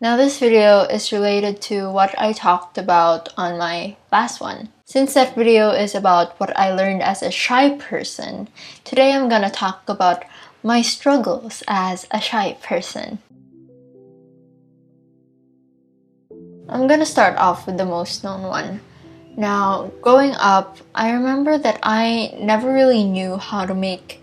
Now this video is related to what I talked about on my last one. Since that video is about what I learned as a shy person, today I'm gonna talk about my struggles as a shy person. I'm gonna start off with the most known one. Now, growing up, I remember that I never really knew how to make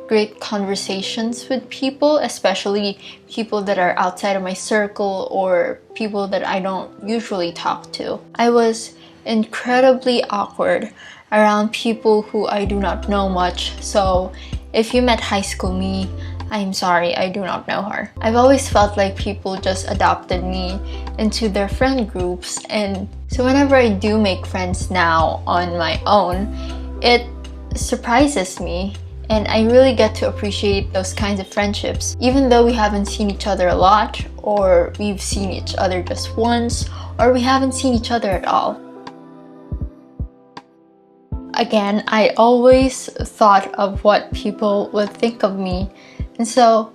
great conversations with people, especially people that are outside of my circle or people that I don't usually talk to. I was incredibly awkward around people who I do not know much, so if you met high school me, I'm sorry, I do not know her. I've always felt like people just adopted me into their friend groups, and so whenever I do make friends now on my own, it surprises me, and I really get to appreciate those kinds of friendships, even though we haven't seen each other a lot, or we've seen each other just once, or we haven't seen each other at all. Again, I always thought of what people would think of me, and so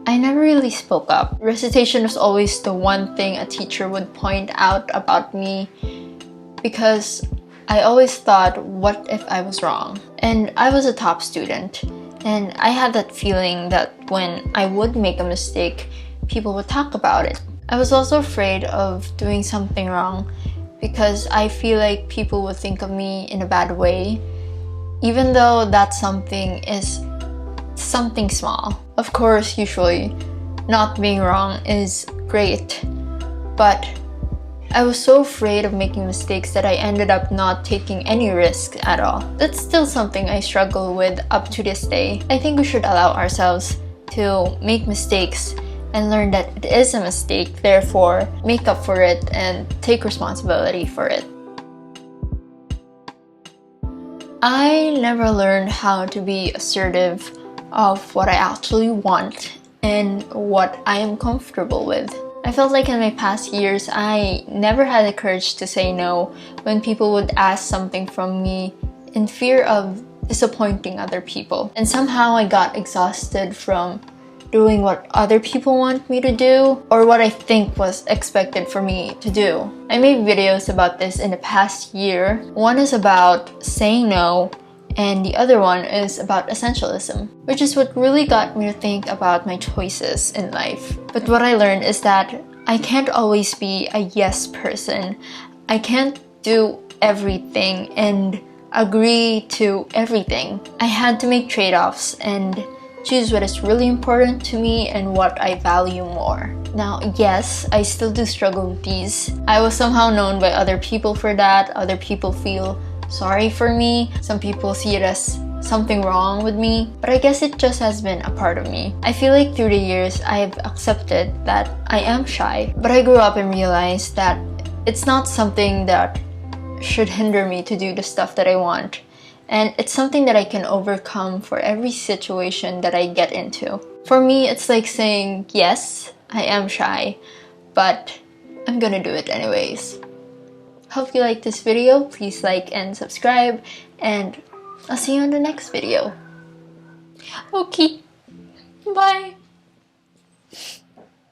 I never really spoke up. Recitation was always the one thing a teacher would point out about me because I always thought, what if I was wrong? And I was a top student, and I had that feeling that when I would make a mistake, people would talk about it. I was also afraid of doing something wrong because I feel like people would think of me in a bad way, even though that something is something small. Of course, usually, not being wrong is great, but I was so afraid of making mistakes that I ended up not taking any risk at all. That's still something I struggle with up to this day. I think we should allow ourselves to make mistakes and learn that it is a mistake, therefore make up for it and take responsibility for it. I never learned how to be assertive of what I actually want and what I am comfortable with. I felt like in my past years, I never had the courage to say no when people would ask something from me in fear of disappointing other people. And somehow I got exhausted from doing what other people want me to do or what I think was expected for me to do. I made videos about this in the past year. One is about saying no, and the other one is about essentialism, which is what really got me to think about my choices in life. But what I learned is that I can't always be a yes person. I can't do everything and agree to everything. I had to make trade-offs and choose what is really important to me and what I value more. Now, yes, I still do struggle with these. I was somehow known by other people for that. Other people feel sorry for me. Some people see it as something wrong with me, but I guess it just has been a part of me. I feel like through the years, I've accepted that I am shy, but I grew up and realized that it's not something that should hinder me to do the stuff that I want. And it's something that I can overcome for every situation that I get into. For me, it's like saying, yes, I am shy, but I'm gonna do it anyways. Hope you liked this video. Please like and subscribe, and I'll see you in the next video. Okay, bye!